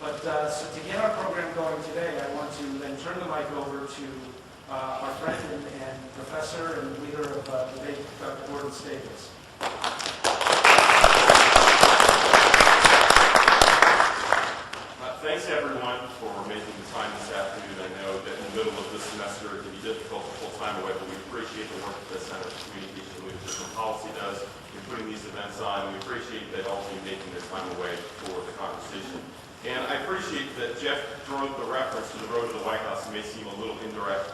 But so to get our program going today, I want to then turn the mic over to our friend and professor and leader of debate, Dr. Gordon Staples. Thanks everyone for making the time this afternoon. I know that in the middle of this semester it can be difficult to pull time away, but we appreciate the work that the Center for Communication, Leadership, and Policy does in putting these events on. We appreciate that all of you making the time away for the conversation. And I appreciate that Jeff drove the reference to the road to the White House. It may seem a little indirect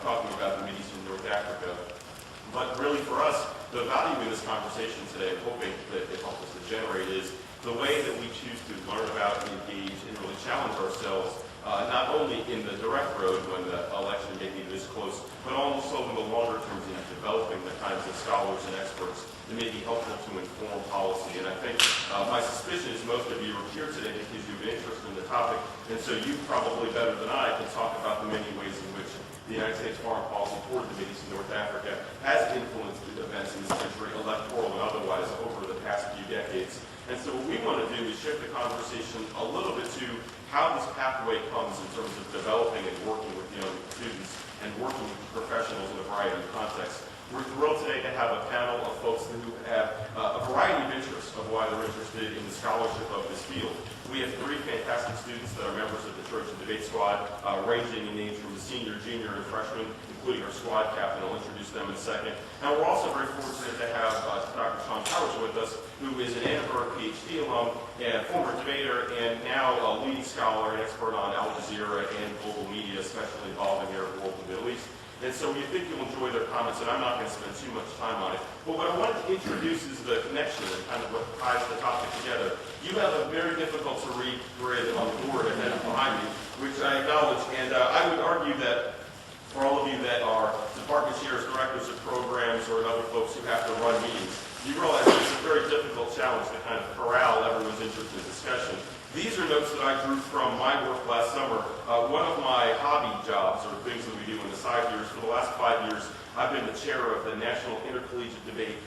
talking about the Mideast and North Africa. But really for us, the value in this conversation today, I'm hoping that it helps us to generate, is the way that we choose to learn about, engage, and really challenge ourselves, not only in the direct road when the election may be this close, but also in the longer terms in developing the kinds of scholars and experts that may be helpful to inform policy. And I think my suspicion is most of you are here today because you have an interest in the topic, and so you probably better than I can talk about the many ways in which the United States foreign policy toward the Mideast and North Africa has influenced the events in this country, electoral and otherwise, over the past few decades. And so what we want to do is shift the conversation a little bit to how this pathway comes in terms of developing and working with young students and working with professionals in a variety of contexts. We're thrilled today to have a panel of folks who have a variety of interests of why they're interested in the scholarship of this field. We have three fantastic students that are members of the Trojan Debate Squad, ranging in names from the senior, junior, and freshman, including our squad captain. I'll introduce them in a second. And we're also very fortunate to have Dr. Shawn Powers with us, who is an Annenberg Ph.D. alum and former debater, and now a leading scholar and expert on Jazeera and global media, especially involving the Arab world and the Middle East. And so we think you'll enjoy their comments, and I'm not going to spend too much time on it. But what I wanted to introduce is the connection and kind of what ties the topic together. You have a very difficult to read grid on the board ahead and behind you, which I acknowledge. And I would argue that for all of you that are department chairs, directors of programs, or other folks who have to run meetings, you realize it's a very difficult challenge to kind of corral everyone's interest in discussion. These are notes that I drew from my work last summer. One of my hobby jobs, or things that we do in the side years, for the last 5 years, I've been the chair of the National Intercollegiate Debate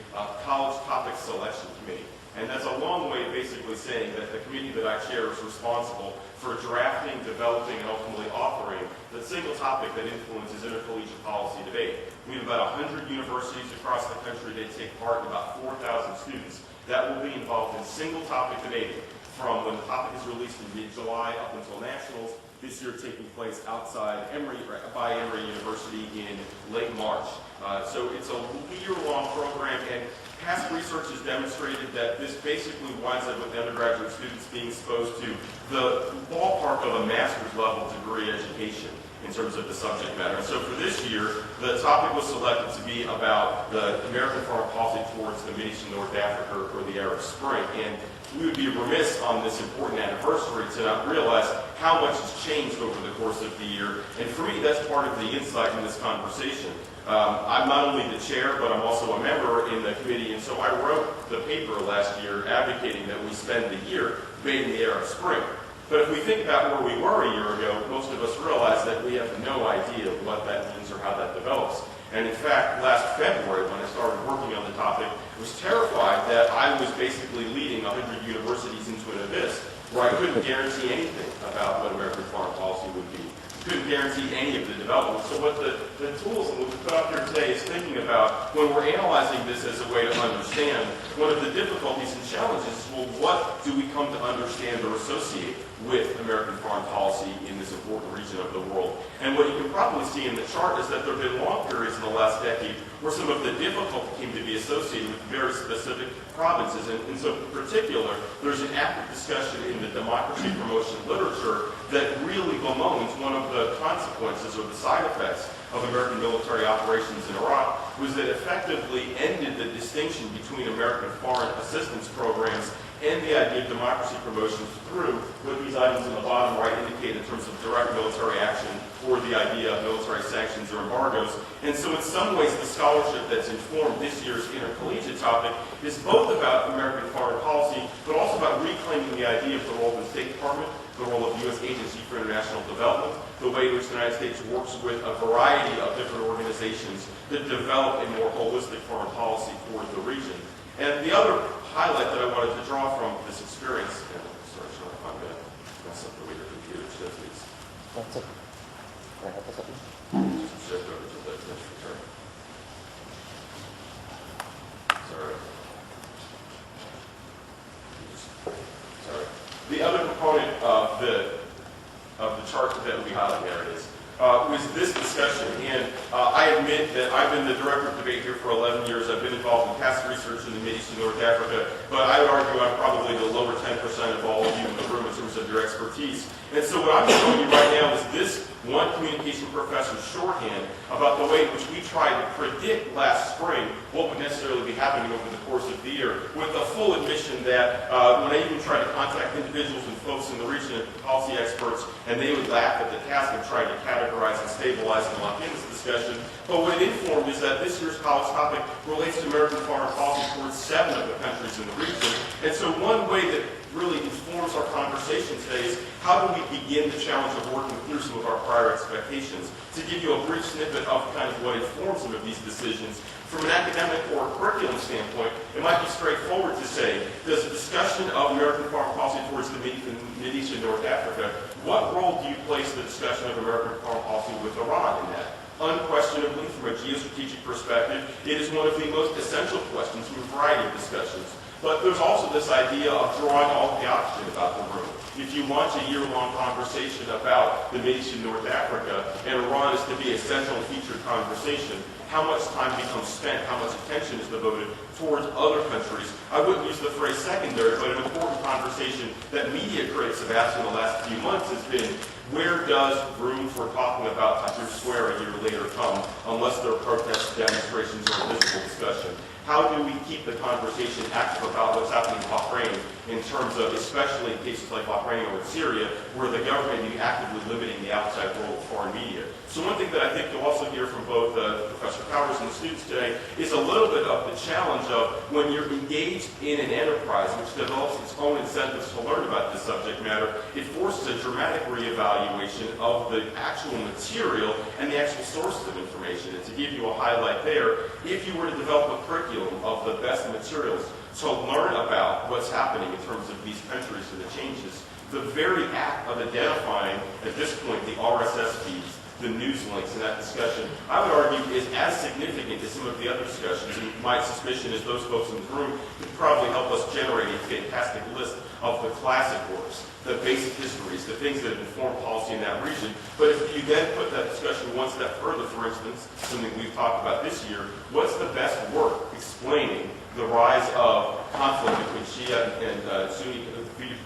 College Topic Selection Committee. And that's a long way of basically saying that the committee that I chair is responsible for drafting, developing, and ultimately authoring the single topic that influences intercollegiate policy debate. We have about 100 universities across the country that take part in about 4,000 students that will be involved in single topic debating from when the topic is released in mid-July up until nationals, this year taking place outside by Emory University in late March. So it's a year-long program, and past research has demonstrated that this basically winds up with undergraduate students being exposed to the ballpark of a master's level degree education in terms of the subject matter. And so for this year, the topic was selected to be about the American foreign policy towards the Mideast and North Africa, or the Arab Spring. And we would be remiss on this important anniversary to not realize how much has changed over the course of the year. And for me, that's part of the insight in this conversation. I'm not only the chair, but I'm also a member in the committee, and so I wrote the paper last year advocating that we spend the year debating the Arab Spring. But if we think about where we were a year ago, most of us realize that we have no idea what that means or how that develops. And in fact, last February, when I started working on the topic, I was terrified that I was basically leading 100 universities into an abyss where I couldn't guarantee anything about what American foreign policy would be. Couldn't guarantee any of the development. So what the tools that we put up here today is thinking about, when we're analyzing this as a way to understand, one of the difficulties and challenges is, well, what do we come to understand or associate with American foreign policy in this important region of the world? And what you can probably see in the chart is that there have been long periods in the last decade where some of the difficulty came to be associated with very specific provinces. And so in particular, there's an active discussion in the democracy promotion literature that really bemoans one of the consequences or the side effects of American military operations in Iraq was that effectively ended the distinction between American foreign assistance programs and the idea of democracy promotion through what these items in the bottom right indicate in terms of direct military action or the idea of military sanctions or embargoes. And so in some ways, the scholarship that's informed this year's intercollegiate topic is both about American foreign policy, but also about reclaiming the idea of the role of the State Department, the role of the U.S. Agency for International Development, the way in which the United States works with a variety of different organizations that develop a more holistic foreign policy toward the region. And the other highlight that I wanted to draw from this experience, sorry, I'm going to mess mess up the way your computer shows these. That's it. Can I help with something? Just shift over to the next return. Sorry. Sorry. The other component of the chart that we highlight, there it is, was this discussion. And I admit that I've been the director of debate here for 11 years. I've been involved in past research in the Mideast and North Africa, but I would argue I'm probably the lower 10% of all of you in the room in terms of your expertise. And so what I'm showing you right now is this one communication professor's shorthand about the way in which we tried to predict last spring what would necessarily be happening over the course of the year, with the full admission that when I even tried to contact individuals and folks in the region and policy experts, and they would laugh at the task of trying to categorize and stabilize and lock in this discussion. But what it informed is that this year's college topic relates to American foreign policy towards 7 of the countries in the region. And so one way that really informs our conversation today is how do we begin the challenge of working through some of our prior expectations? To give you a brief snippet of kind of what informs some of these decisions, from an academic or curriculum standpoint, it might be straightforward to say, does the discussion of American foreign policy towards the Mideast and North Africa, what role do you place the discussion of American foreign policy with Iran in that? Unquestionably, from a geostrategic perspective, it is one of the most essential questions from a variety of discussions. But there's also this idea of drawing all the oxygen about the room. If you launch a year-long conversation about the Mideast and North Africa, and Iran is to be a central featured conversation, how much time becomes spent, how much attention is devoted towards other countries? I wouldn't use the phrase secondary, but an important conversation that media critics have asked in the last few months has been, where does room for talking about Tahrir Square a year later come, unless there are protests, demonstrations, or a visible discussion? How do we keep the conversation active about what's happening in Bahrain in terms of, especially in cases like Bahrain or in Syria, where the government is actively limiting the outside world of foreign media? So one thing that I think you'll also hear from both Professor Powers and the students today is a little bit of the challenge of when you're engaged in an enterprise which develops its own incentives to learn about this subject matter, it forces a dramatic reevaluation of the actual material and the actual sources of information. And to give you a highlight there, if you were to develop a curriculum of the best materials to learn about what's happening in terms of these countries and the changes, the very act of identifying, at this point, the RSS feeds, the news links in that discussion, I would argue is as significant as some of the other discussions. And my suspicion is those folks in the room could probably help us generate a fantastic list of the classic works, the basic histories, the things that have informed policy in that region. But if you then put that discussion one step further, for instance, something we've talked about this year, what's the best work explaining the rise of conflict between Shia and Sunni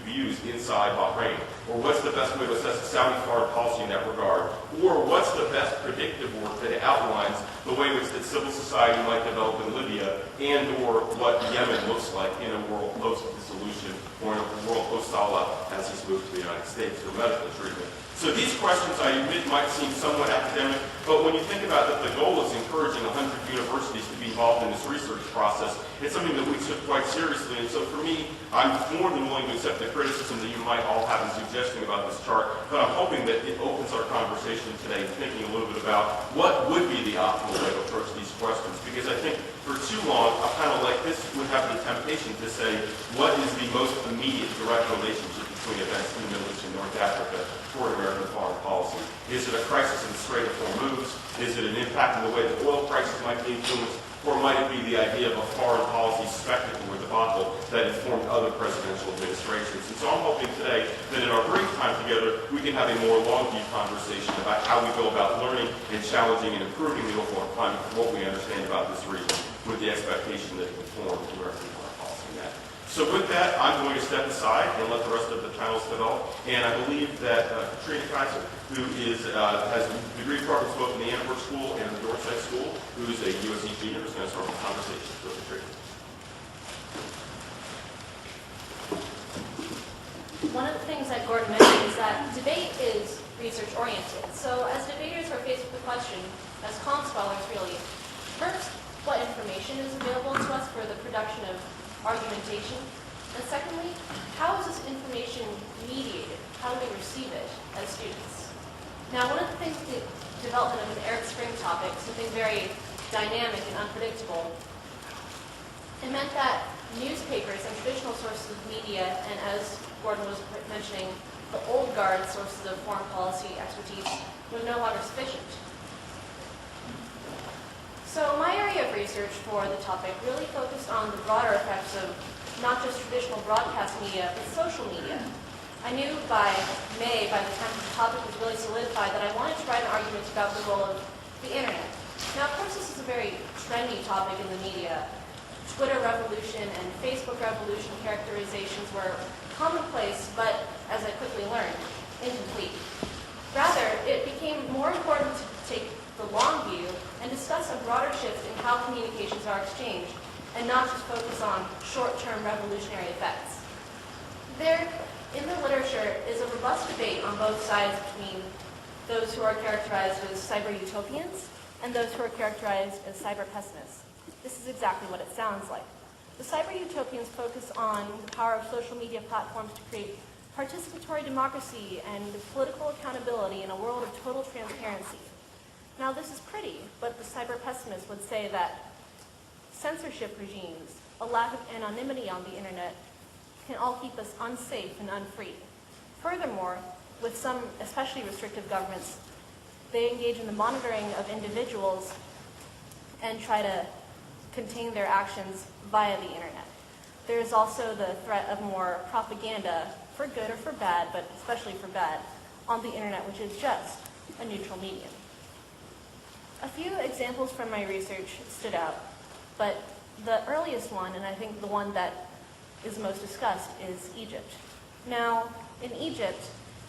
views inside Bahrain? Or what's the best way to assess Saudi foreign policy in that regard? Or what's the best predictive work that outlines the way in which that civil society might develop in Libya, and or what Yemen looks like in a world post-dissolution or in a world post-Salah as he's moved to the United States for medical treatment? So these questions, I admit, might seem somewhat academic, but when you think about that the goal is encouraging 100 universities to be involved in this research process, it's something that we took quite seriously. And so for me, I'm more than willing to accept the criticism that you might all have in suggesting about this chart, but I'm hoping that it opens our conversation today, thinking a little bit about what would be the optimal way to approach these questions. Because I think for too long, a panel like this would have the temptation to say, what is the most immediate direct relationship between events in the Middle East and North Africa toward American foreign policy? Is it a crisis in the Strait of Hormuz? Is it an impact in the way that oil prices might be influenced? Or might it be the idea of a foreign policy spectacle or debacle that informed other presidential administrations? And so I'm hoping today that in our brief time together, we can have a more long-view conversation about how we go about learning and challenging and improving the overall climate for what we understand about this region, with the expectation that it informs American foreign policy in that. So with that, I'm going to step aside and let the rest of the panelists develop. And I believe that Katrina Kaiser, who has degree programs both in the Annenberg School and the Dorset School, who is a USC junior, is going to start the conversation. So, Katrina. One of the things that Gordon mentioned is that debate is research-oriented. So as debaters are faced with the question, as comm scholars really, first, what information is available to us for the production of argumentation? And secondly, how is this information mediated? How do we receive it as students? Now, one of the things the development of an Arab Spring topic, something very dynamic and unpredictable, it meant that newspapers and traditional sources of media, and as Gordon was mentioning, the old guard sources of foreign policy expertise was no longer sufficient. So my area of research for the topic really focused on the broader effects of not just traditional broadcast media, but social media. I knew by May, by the time the topic was really solidified, that I wanted to write an argument about the role of the internet. Now, of course, this is a very trendy topic in the media. Twitter revolution and Facebook revolution characterizations were commonplace, but, as I quickly learned, incomplete. Rather, it became more important to take the long view and discuss a broader shift in how communications are exchanged, and not just focus on short-term revolutionary effects. There, in the literature, is a robust debate on both sides between those who are characterized as cyber-utopians and those who are characterized as cyber-pessimists. This is exactly what it sounds like. The cyber-utopians focus on the power of social media platforms to create participatory democracy and political accountability in a world of total transparency. Now, this is pretty, but the cyber-pessimists would say that censorship regimes, a lack of anonymity on the internet, can all keep us unsafe and unfree. Furthermore, with some especially restrictive governments, they engage in the monitoring of individuals and try to contain their actions via the internet. There is also the threat of more propaganda, for good or for bad, but especially for bad, on the internet, which is just a neutral medium. A few examples from my research stood out, but the earliest one, and I think the one that is most discussed, is Egypt. Now, in Egypt,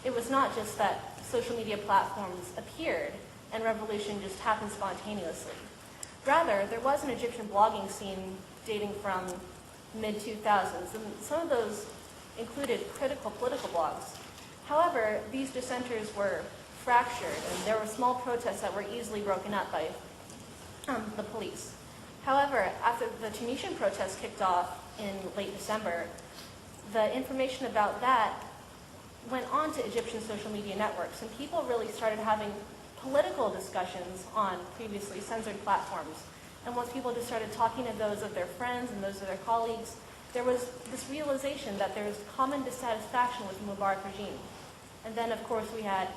it was not just that social media platforms appeared and revolution just happened spontaneously. Rather, there was an Egyptian blogging scene dating from mid-2000s, and some of those included critical political blogs. However, these dissenters were fractured, and there were small protests that were easily broken up by the police. However, after the Tunisian protests kicked off in late December, the information about that went on to Egyptian social media networks, and people really started having political discussions on previously censored platforms. And once people just started talking to those of their friends and those of their colleagues, there was this realization that there was common dissatisfaction with the Mubarak regime. And then, of course, we had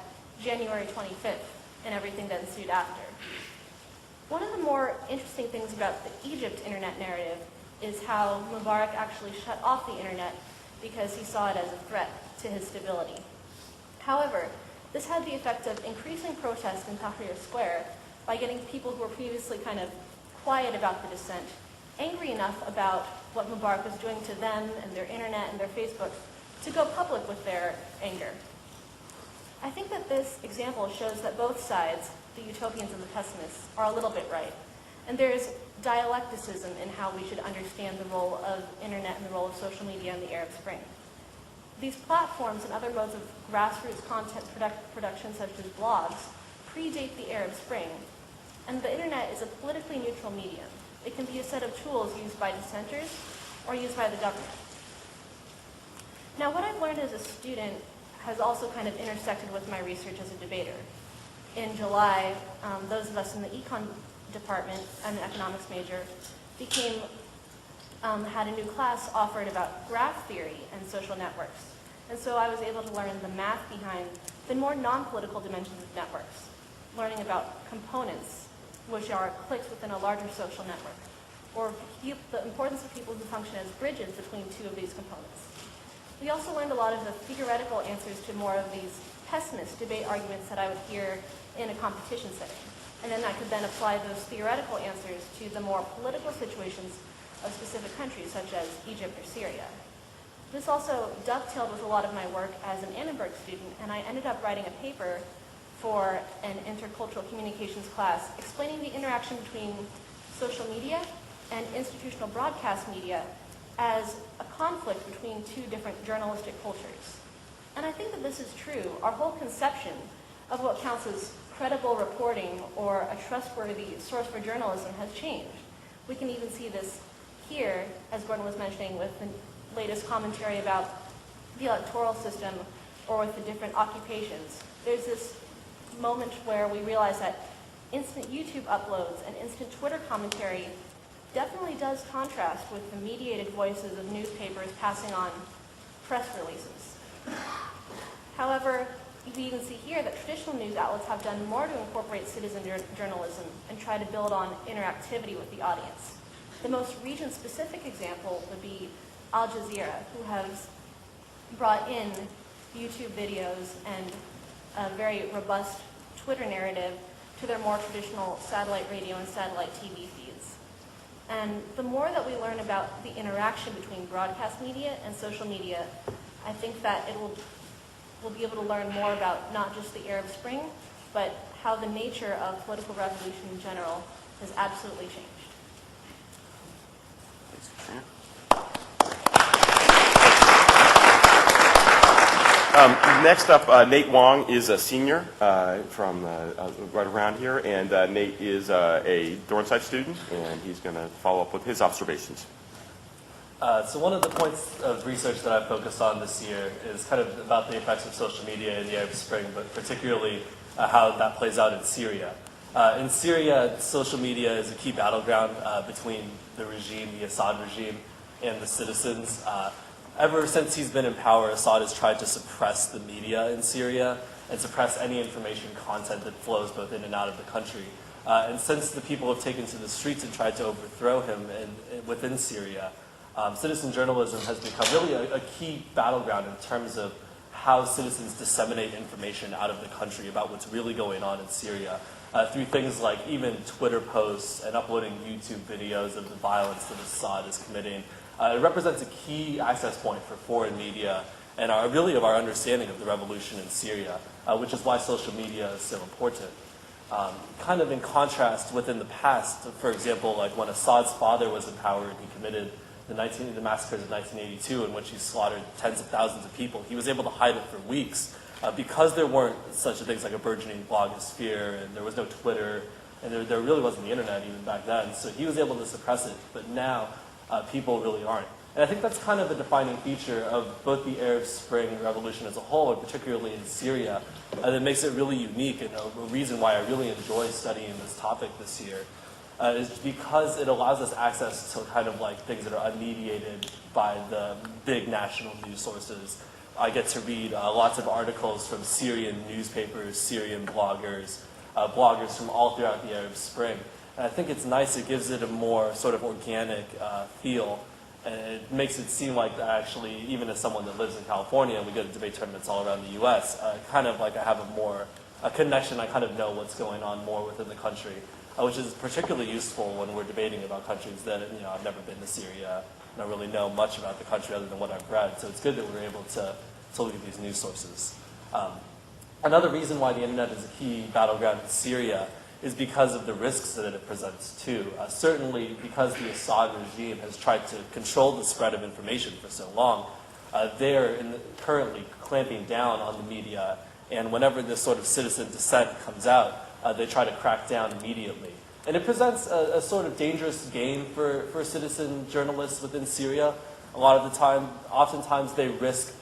January 25th and everything that ensued after. One of the more interesting things about the Egypt internet narrative is how Mubarak actually shut off the internet because he saw it as a threat to his stability. However, this had the effect of increasing protests in Tahrir Square by getting people who were previously kind of quiet about the dissent angry enough about what Mubarak was doing to them and their internet and their Facebook to go public with their anger. I think that this example shows that both sides, the utopians and the pessimists, are a little bit right. And there's dialecticism in how we should understand the role of internet and the role of social media in the Arab Spring. These platforms and other modes of grassroots content production, such as blogs, predate the Arab Spring, and the internet is a politically neutral medium. It can be a set of tools used by dissenters or used by the government. Now, what I've learned as a student has also kind of intersected with my research as a debater. In July, those of us in the econ department, I'm an economics major, had a new class offered about graph theory and social networks. And so I was able to learn the math behind the more non-political dimensions of networks, learning about components, which are clicks within a larger social network, or the importance of people who function as bridges between two of these components. We also learned a lot of the theoretical answers to more of these pessimist debate arguments that I would hear in a competition setting. And then I could then apply those theoretical answers to the more political situations of specific countries, such as Egypt or Syria. This also dovetailed with a lot of my work as an Annenberg student, and I ended up writing a paper for an intercultural communications class explaining the interaction between social media and institutional broadcast media as a conflict between two different journalistic cultures. And I think that this is true. Our whole conception of what counts as credible reporting or a trustworthy source for journalism has changed. We can even see this here, as Gordon was mentioning, with the latest commentary about the electoral system or with the different occupations. There's this moment where we realize that instant YouTube uploads and instant Twitter commentary definitely does contrast with the mediated voices of newspapers passing on press releases. However, we even see here that traditional news outlets have done more to incorporate citizen journalism and try to build on interactivity with the audience. The most region-specific example would be Al Jazeera, who has brought in YouTube videos and a very robust Twitter narrative to their more traditional satellite radio and satellite TV feeds. And the more that we learn about the interaction between broadcast media and social media, I think that we'll be able to learn more about not just the Arab Spring, but how the nature of political revolution in general has absolutely changed. Next up, Nate Wong is a senior from right around here, and Nate is a Dornsife student, and he's going to follow up with his observations. So one of the points of research that I've focused on this year is kind of about the effects of social media in the Arab Spring, but particularly how that plays out in Syria. In Syria, social media is a key battleground between the regime, the Assad regime, and the citizens. Ever since he's been in power, Assad has tried to suppress the media in Syria and suppress any information content that flows both in and out of the country. And since the people have taken to the streets and tried to overthrow him within Syria, citizen journalism has become really a key battleground in terms of how citizens disseminate information out of the country about what's really going on in Syria through things like even Twitter posts and uploading YouTube videos of the violence that Assad is committing. It represents a key access point for foreign media and really of our understanding of the revolution in Syria, which is why social media is so important. Kind of in contrast within the past, for example, like when Assad's father was in power and he committed the massacres of 1982 in which he slaughtered tens of thousands of people, he was able to hide it for weeks because there weren't such things like a burgeoning blogosphere and there was no Twitter and there really wasn't the internet even back then. So he was able to suppress it, but now people really aren't. And I think that's kind of a defining feature of both the Arab Spring revolution as a whole, and particularly in Syria, that makes it really unique, and a reason why I really enjoy studying this topic this year is because it allows us access to kind of like things that are unmediated by the big national news sources. I get to read lots of articles from Syrian newspapers, Syrian bloggers, bloggers from all throughout the Arab Spring. And I think it's nice, it gives it a more sort of organic feel, and it makes it seem like actually, even as someone that lives in California, and we go to debate tournaments all around the US, kind of like I have a connection, I kind of know what's going on more within the country, which is particularly useful when we're debating about countries that, I've never been to Syria, I don't really know much about the country other than what I've read, so it's good that we're able to look at these news sources. Another reason why the internet is a key battleground in Syria is because of the risks that it presents too. Certainly because the Assad regime has tried to control the spread of information for so long, they're currently clamping down on the media, and whenever this sort of citizen dissent comes out, they try to crack down immediately. And it presents a sort of dangerous game for citizen journalists within Syria. A lot of the time, oftentimes they risk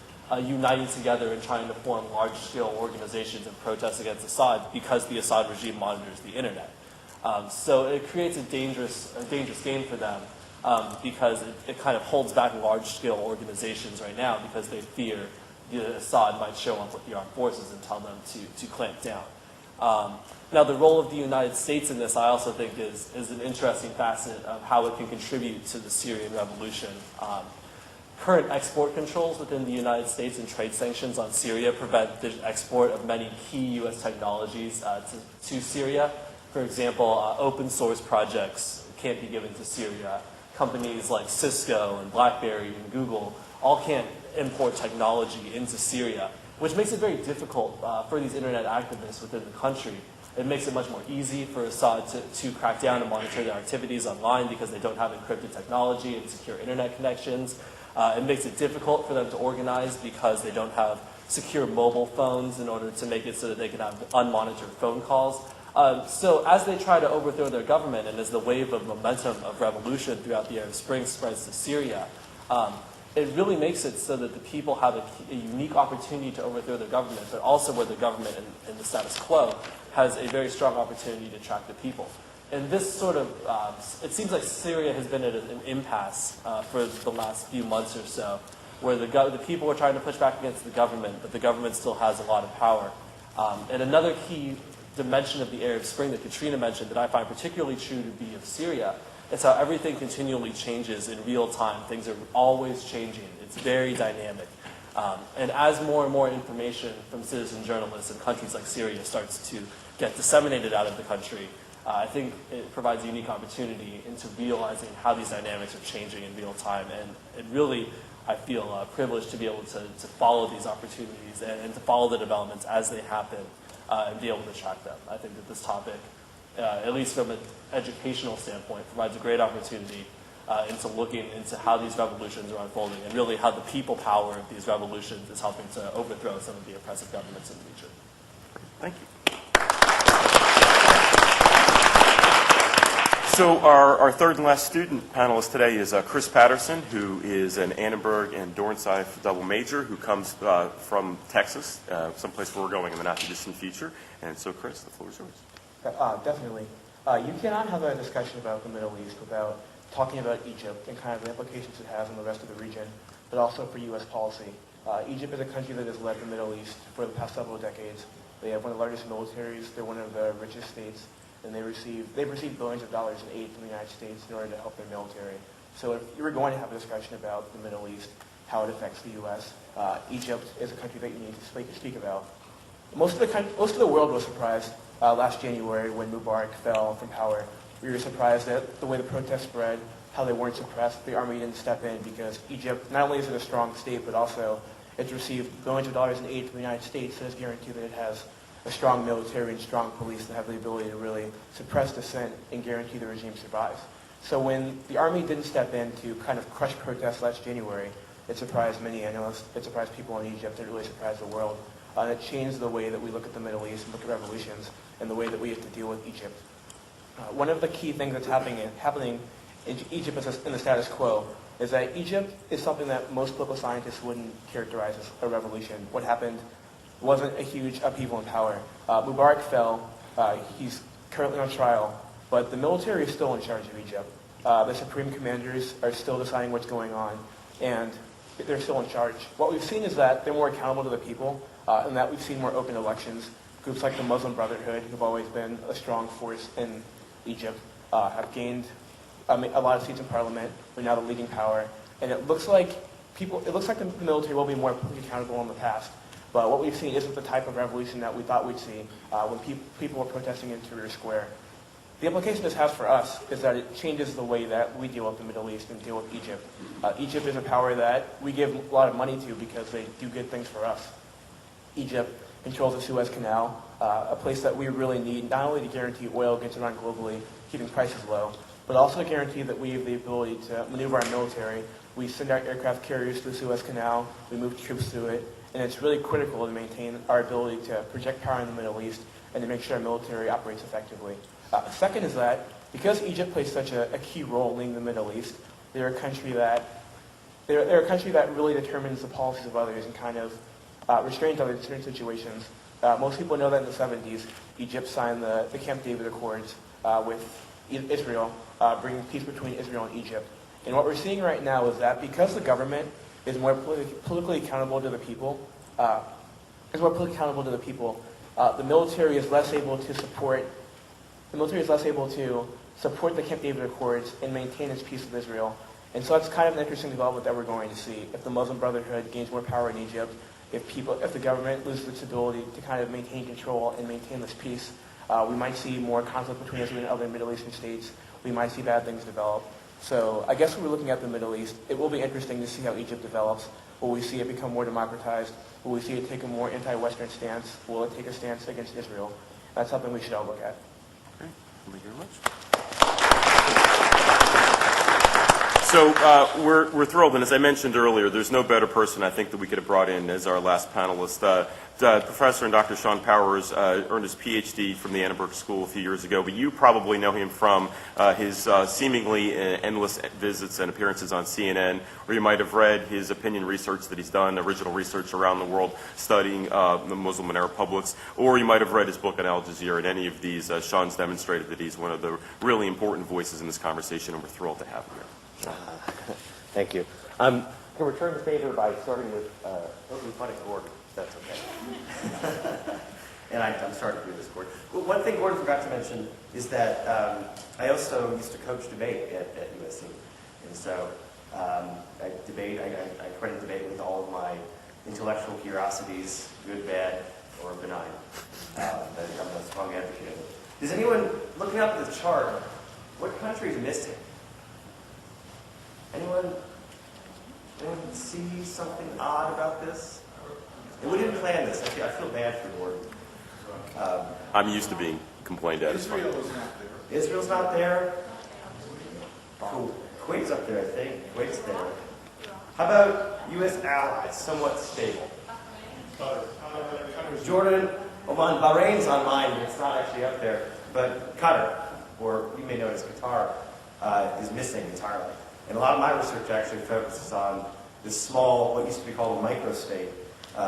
uniting together and trying to form large-scale organizations and protests against Assad because the Assad regime monitors the internet. So it creates a dangerous game for them because it kind of holds back large-scale organizations right now because they fear that Assad might show up with the armed forces and tell them to clamp down. Now, the role of the United States in this, I also think, is an interesting facet of how it can contribute to the Syrian revolution. Current export controls within the United States and trade sanctions on Syria prevent the export of many key U.S. technologies to Syria. For example, open source projects can't be given to Syria. Companies like Cisco and BlackBerry and Google all can't import technology into Syria, which makes it very difficult for these internet activists within the country. It makes it much more easy for Assad to crack down and monitor their activities online because they don't have encrypted technology and secure internet connections. It makes it difficult for them to organize because they don't have secure mobile phones in order to make it so that they can have unmonitored phone calls. So as they try to overthrow their government and as the wave of momentum of revolution throughout the Arab Spring spreads to Syria, it really makes it so that the people have a unique opportunity to overthrow their government, but also where the government in the status quo has a very strong opportunity to track the people. And this sort of, it seems like Syria has been at an impasse for the last few months or so, where the people are trying to push back against the government, but the government still has a lot of power. And another key dimension of the Arab Spring that Katrina mentioned that I find particularly true to be of Syria is how everything continually changes in real time. Things are always changing. It's very dynamic. And as more and more information from citizen journalists in countries like Syria starts to get disseminated out of the country, I think it provides a unique opportunity into realizing how these dynamics are changing in real time. And it really, I feel privileged to be able to follow these opportunities and to follow the developments as they happen and be able to track them. I think that this topic, at least from an educational standpoint, provides a great opportunity into looking into how these revolutions are unfolding and really how the people power of these revolutions is helping to overthrow some of the oppressive governments in the region. Thank you. So our third and last student panelist today is Chris Patterson, who is an Annenberg and Dornsife double major, who comes from Texas, someplace where we're going in the not-too-distant future. And so, Chris, the floor is yours. Definitely. You cannot have a discussion about the Middle East without talking about Egypt and kind of the implications it has on the rest of the region, but also for U.S. policy. Egypt is a country that has led the Middle East for the past several decades. They have one of the largest militaries. They're one of the richest states. And they've received billions of dollars in aid from the United States in order to help their military. So if you were going to have a discussion about the Middle East, how it affects the U.S., Egypt is a country that you need to speak about. Most of the world was surprised last January when Mubarak fell from power. We were surprised at the way the protests spread, how they weren't suppressed. The army didn't step in because Egypt, not only is it a strong state, but also it's received billions of dollars in aid from the United States that has guaranteed that it has a strong military and strong police that have the ability to really suppress dissent and guarantee the regime survives. So when the army didn't step in to kind of crush protests last January, it surprised many analysts, it surprised people in Egypt, it really surprised the world. And it changed the way that we look at the Middle East and look at revolutions and the way that we have to deal with Egypt. One of the key things that's happening in Egypt in the status quo is that Egypt is something that most political scientists wouldn't characterize as a revolution. What happened wasn't a huge upheaval in power. Mubarak fell. He's currently on trial, but the military is still in charge of Egypt. The supreme commanders are still deciding what's going on, and they're still in charge. What we've seen is that they're more accountable to the people, and that we've seen more open elections. Groups like the Muslim Brotherhood, who've always been a strong force in Egypt, have gained a lot of seats in parliament. They're now the leading power, and it looks like the military will be more politically accountable in the past. But what we've seen isn't the type of revolution that we thought we'd see when people were protesting in Tahrir Square. The implication this has for us is that it changes the way that we deal with the Middle East and deal with Egypt. Egypt is a power that we give a lot of money to because they do good things for us. Egypt controls the Suez Canal, a place that we really need not only to guarantee oil gets around globally, keeping prices low, but also to guarantee that we have the ability to maneuver our military. We send our aircraft carriers to the Suez Canal, we move troops through it, and it's really critical to maintain our ability to project power in the Middle East and to make sure our military operates effectively. Second is that because Egypt plays such a key role leading the Middle East, they're a country that really determines the policies of others and kind of restrains others in certain situations. Most people know that in the 70s, Egypt signed the Camp David Accords with Israel, bringing peace between Israel and Egypt. And what we're seeing right now is that because the government is more politically accountable to the people, the military is less able to support the Camp David Accords and maintain its peace with Israel. And so that's kind of an interesting development that we're going to see. If the Muslim Brotherhood gains more power in Egypt, if the government loses its ability to kind of maintain control and maintain this peace, we might see more conflict between Israel and other Middle Eastern states. We might see bad things develop. So I guess when we're looking at the Middle East, it will be interesting to see how Egypt develops. Will we see it become more democratized? Will we see it take a more anti-Western stance? Will it take a stance against Israel? That's something we should all look at. Great. Thank you very much. So we're thrilled, and as I mentioned earlier, there's no better person I think that we could have brought in as our last panelist. Professor and Dr. Shawn Powers earned his Ph.D. from the Annenberg School a few years ago, but you probably know him from his seemingly endless visits and appearances on CNN, or you might have read his opinion research that he's done, original research around the world studying the Muslim and Arab publics, or you might have read his book on Al Jazeera. In any of these, Shawn's demonstrated that he's one of the really important voices in this conversation, and we're thrilled to have him here. Thank you. can return the favor by starting with opening fun at Gordon, if that's okay. And I'm sorry to do this, Gordon. Well, one thing Gordon forgot to mention is that I also used to coach debate at USC. And so I credit debate with all of my intellectual curiosities, good, bad, or benign. That I'm a strong advocate of. Is anyone looking up at the chart? What country is missing? Anyone see something odd about this? And we didn't plan this. I feel bad for Gordon. I'm used to being complained at. Israel is not there. Israel's not there. Cool. Kuwait's up there, I think. Kuwait's there. How about U.S. allies, somewhat stable? Jordan, Oman, Bahrain's on mine, but it's not actually up there. But Qatar, or you may know it as Qatar, is missing entirely. And a lot of my research actually focuses on this small, what used to be called a microstate,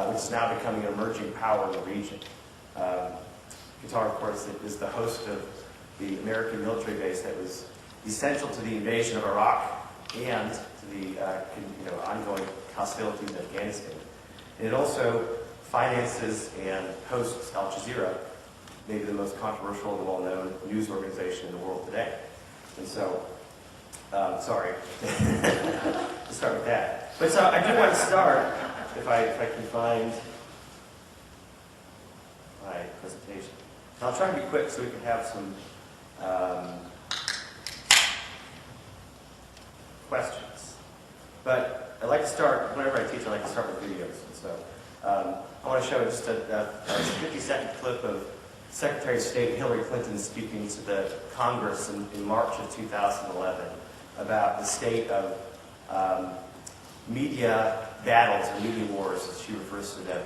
which is now becoming an emerging power in the region. Qatar, of course, is the host of the American military base that was essential to the invasion of Iraq and to the ongoing hostilities in Afghanistan. And it also finances and hosts Al Jazeera, maybe the most controversial and well-known news organization in the world today. And so, sorry, to start with that. But so I do want to start, if I can find my presentation. And I'll try to be quick so we can have some questions. But I like to start, whenever I teach, I like to start with videos. And so I want to show just a 50-second clip of Secretary of State Hillary Clinton speaking to the Congress in March of 2011 about the state of media battles or media wars, as she refers to them,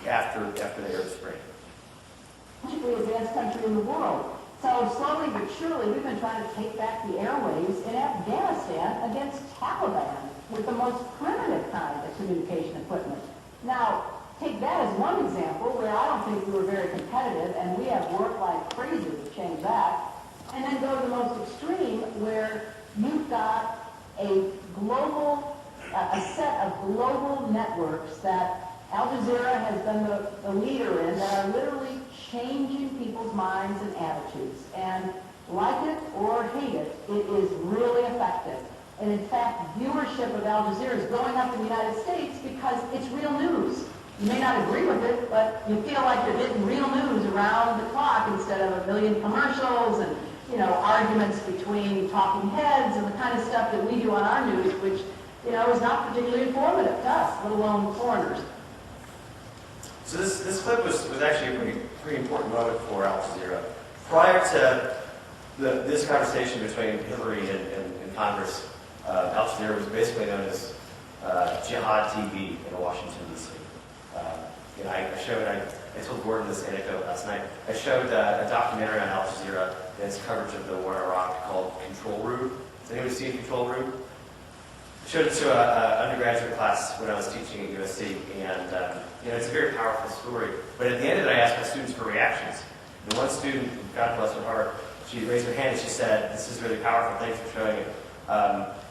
after the Arab Spring. Politically advanced country in the world. So slowly but surely, we've been trying to take back the airwaves in Afghanistan against Taliban with the most primitive kind of communication equipment. Now, take that as one example where I don't think we were very competitive, and we have worked like crazy to change that. And then go to the most extreme where you've got a global, a set of global networks that Al Jazeera has been the leader in that are literally changing people's minds and attitudes. And like it or hate it, it is really effective. And in fact, viewership of Al Jazeera is going up in the United States because it's real news. You may not agree with it, but you feel like you're getting real news around the clock instead of a million commercials and, arguments between talking heads and the kind of stuff that we do on our news, which, is not particularly informative to us, let alone foreigners. So this clip was actually a pretty important moment for Al Jazeera. Prior to this conversation between Hillary and Congress, Al Jazeera was basically known as Jihad TV in Washington, D.C. I told Gordon this anecdote last night. I showed a documentary on Al Jazeera and its coverage of the war in Iraq called Control Room. Has anyone seen Control Room? I showed it to an undergraduate class when I was teaching at USC, and it's a very powerful story. But at the end of it, I asked my students for reactions. And one student, God bless her heart, she raised her hand and she said, "This is really powerful, thanks for showing it.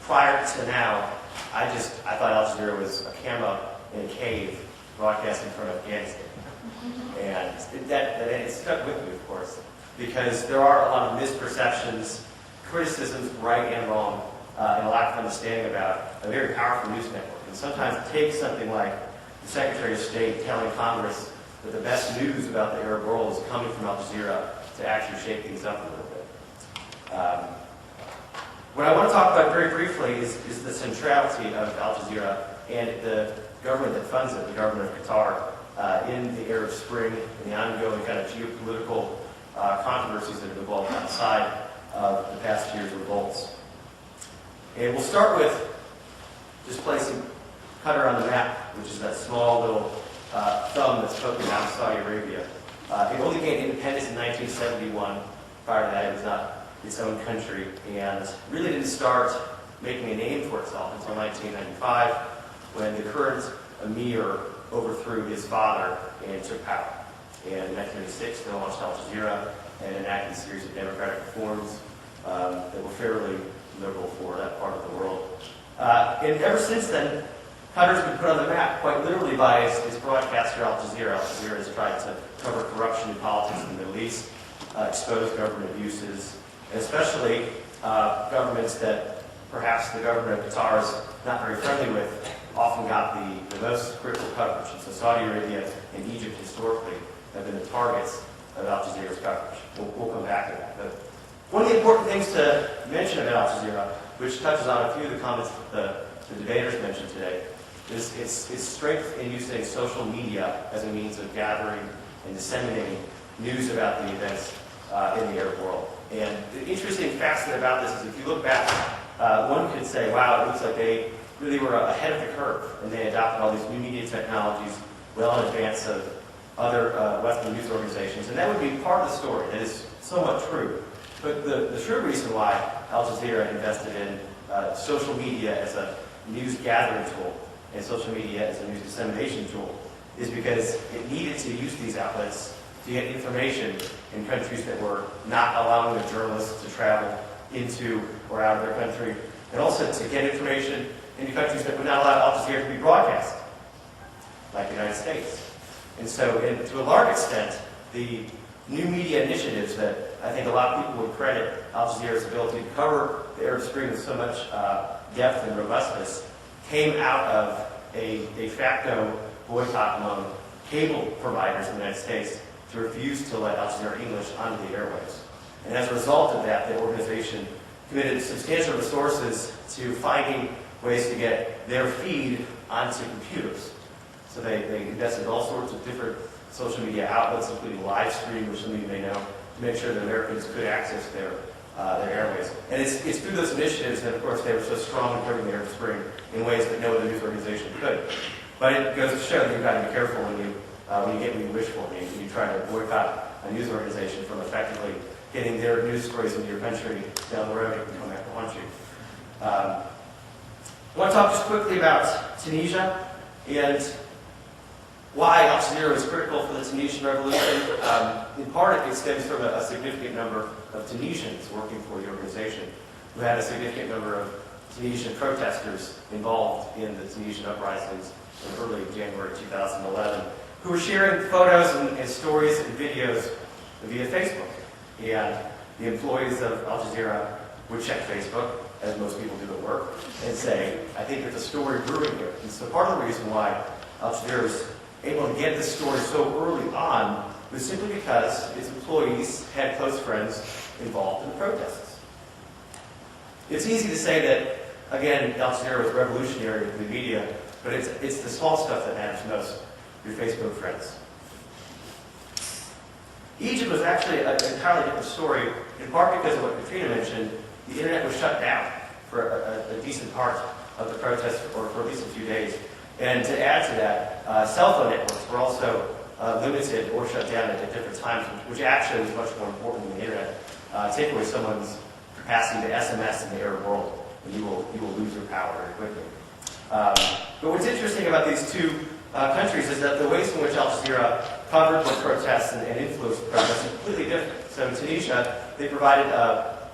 Prior to now, I thought Al Jazeera was a camera in a cave broadcasting from Afghanistan." And it stuck with me, of course, because there are a lot of misperceptions, criticisms, right and wrong, and a lack of understanding about a very powerful news network. And sometimes it takes something like the Secretary of State telling Congress that the best news about the Arab world is coming from Al Jazeera to actually shake things up a little bit. What I want to talk about very briefly is the centrality of Al Jazeera and the government that funds it, the government of Qatar, in the Arab Spring and the ongoing kind of geopolitical controversies that have evolved outside of the past year's revolts. And we'll start with just placing Qatar on the map, which is that small little thumb that's poking out of Saudi Arabia. It only gained independence in 1971. Prior to that, it was not its own country, and really didn't start making a name for itself until 1995, when the current emir overthrew his father and took power. And in 1996, they launched Al Jazeera and enacted a series of democratic reforms that were fairly liberal for that part of the world. And ever since then, Qatar's been put on the map quite literally by its broadcaster Al Jazeera. Al Jazeera has tried to cover corruption in politics in the Middle East, expose government abuses, and especially governments that perhaps the government of Qatar is not very friendly with, often got the most critical coverage. And so Saudi Arabia and Egypt historically have been the targets of Al Jazeera's coverage. We'll come back to that. But one of the important things to mention about Al Jazeera, which touches on a few of the comments that the debaters mentioned today, is its strength in using social media as a means of gathering and disseminating news about the events in the Arab world. And the interesting facet about this is if you look back, one could say, wow, it looks like they really were ahead of the curve, and they adopted all these new media technologies well in advance of other Western news organizations. And that would be part of the story. That is somewhat true. But the true reason why Al Jazeera invested in social media as a news gathering tool and social media as a news dissemination tool is because it needed to use these outlets to get information in countries that were not allowing their journalists to travel into or out of their country, and also to get information into countries that would not allow Al Jazeera to be broadcast, like the United States. And so, to a large extent, the new media initiatives that I think a lot of people would credit Al Jazeera's ability to cover the Arab Spring with so much depth and robustness came out of a de facto boycott among cable providers in the United States to refuse to let Al Jazeera English onto the airwaves. And as a result of that, the organization committed substantial resources to finding ways to get their feed onto computers. So they invested in all sorts of different social media outlets, including live stream, which some of you may know, to make sure that Americans could access their airways. And it's through those initiatives that, of course, they were so strong in covering the Arab Spring in ways that no other news organization could. But it goes to show that you've got to be careful when you get what you wish for, when you try to boycott a news organization from effectively getting their news stories into your country down the road and come back to haunt you. I want to talk just quickly about Tunisia and why Al Jazeera was critical for the Tunisian revolution. In part, it stems from a significant number of Tunisians working for the organization who had a significant number of Tunisian protesters involved in the Tunisian uprisings in early January 2011, who were sharing photos and stories and videos via Facebook. And the employees of Al Jazeera would check Facebook, as most people do at work, and say, I think there's a story brewing here. And so part of the reason why Al Jazeera was able to get this story so early on was simply because its employees had close friends involved in the protests. It's easy to say that, again, Al Jazeera was revolutionary in the media, but it's the small stuff that matters most, your Facebook friends. Egypt was actually an entirely different story, in part because of what Katrina mentioned. The internet was shut down for a decent part of the protest, or for at least a few days. And to add to that, cell phone networks were also limited or shut down at different times, which actually is much more important than the internet. Take away someone's capacity to SMS in the Arab world, and you will lose your power very quickly. But what's interesting about these two countries is that the ways in which Al Jazeera covered the protests and influenced the protests are completely different. So in Tunisia, they provided a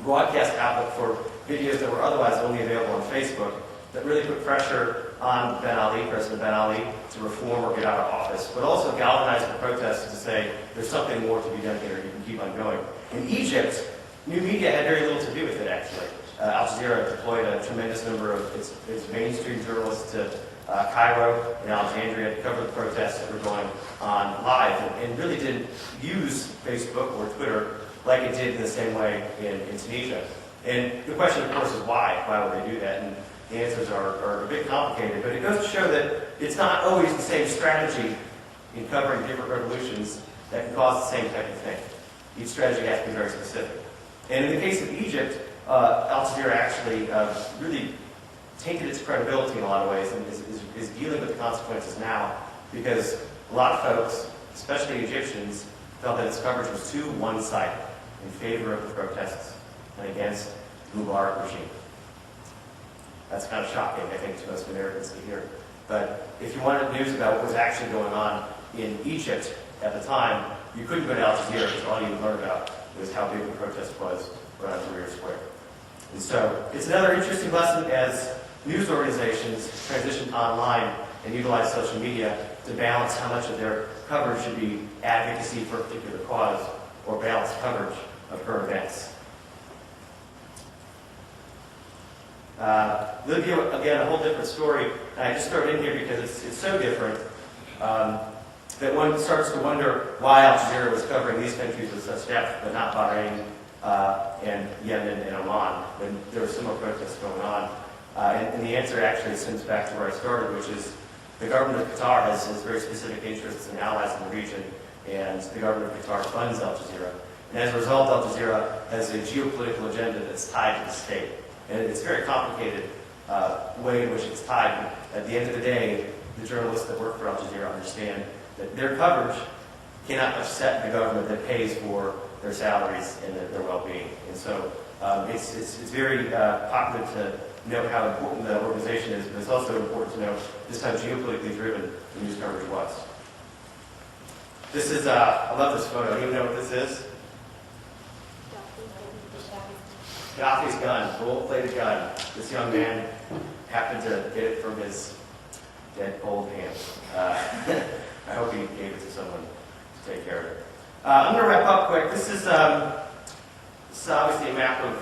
broadcast outlet for videos that were otherwise only available on Facebook that really put pressure on President Ben Ali, to reform or get out of office, but also galvanized the protests to say, there's something more to be done here, you can keep on going. In Egypt, new media had very little to do with it, actually. Al Jazeera deployed a tremendous number of its mainstream journalists to Cairo and Alexandria to cover the protests that were going on live, and really didn't use Facebook or Twitter like it did in the same way in Tunisia. And the question, of course, is why? Why would they do that? And the answers are a bit complicated, but it goes to show that it's not always the same strategy in covering different revolutions that can cause the same type of thing. Each strategy has to be very specific. And in the case of Egypt, Al Jazeera actually really tainted its credibility in a lot of ways and is dealing with the consequences now, because a lot of folks, especially Egyptians, felt that its coverage was too one-sided in favor of the protests and against the Mubarak regime. That's kind of shocking, I think, to most Americans to hear. But if you wanted news about what was actually going on in Egypt at the time, you couldn't go to Al Jazeera, because all you would learn about was how big the protest was around Tahrir Square. And so it's another interesting lesson as news organizations transition online and utilize social media to balance how much of their coverage should be advocacy for a particular cause or balanced coverage of current events. Libya, again, a whole different story. And I just throw it in here because it's so different that one starts to wonder why Al Jazeera was covering these countries with such depth, but not Bahrain and Yemen and Oman, when there were similar protests going on. And the answer actually stems back to where I started, which is the government of Qatar has very specific interests and allies in the region, and the government of Qatar funds Al Jazeera. And as a result, Al Jazeera has a geopolitical agenda that's tied to the state. And it's a very complicated way in which it's tied. At the end of the day, the journalists that work for Al Jazeera understand that their coverage cannot upset the government that pays for their salaries and their well-being. And so it's very popular to note how important the organization is, but it's also important to note just how geopolitically driven the news coverage was. This is, I love this photo. You know what this is? Gaddafi's gun, gold-plated gun. This young man happened to get it from his dead old hand. I hope he gave it to someone to take care of it. I'm going to wrap up quick. This is obviously a map of,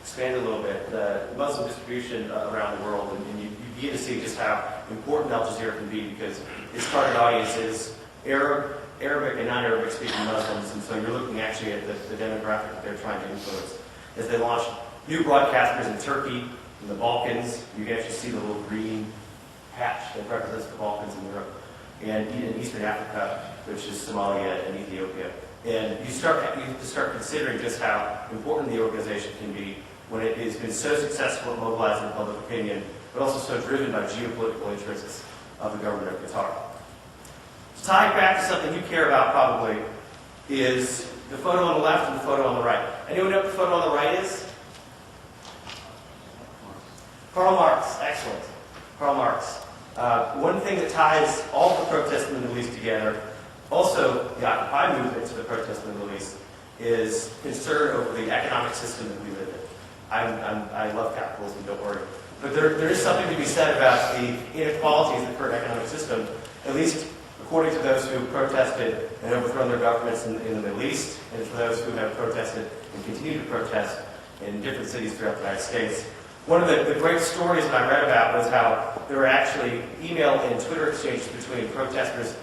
expand a little bit, the Muslim distribution around the world, and you begin to see just how important Al Jazeera can be because its target audience is Arabic and non-Arabic speaking Muslims, and so you're looking actually at the demographic that they're trying to influence. As they launch new broadcasters in Turkey, in the Balkans, you can actually see the little green patch that represents the Balkans in Europe, and in Eastern Africa, which is Somalia and Ethiopia. And you have to start considering just how important the organization can be when it has been so successful at mobilizing public opinion, but also so driven by geopolitical interests of the government of Qatar. To tie it back to something you care about probably is the photo on the left and the photo on the right. Anyone know what the photo on the right is? Karl Marx, excellent. Karl Marx. One thing that ties all the protests in the Middle East together, also the Occupy movement to the protests in the Middle East, is concern over the economic system that we live in. I love capitalism, don't worry. But there is something to be said about the inequalities of the current economic system, at least according to those who protested and overthrown their governments in the Middle East, and for those who have protested and continue to protest in different cities throughout the United States. One of the great stories that I read about was how there were actually email and Twitter exchanges between protesters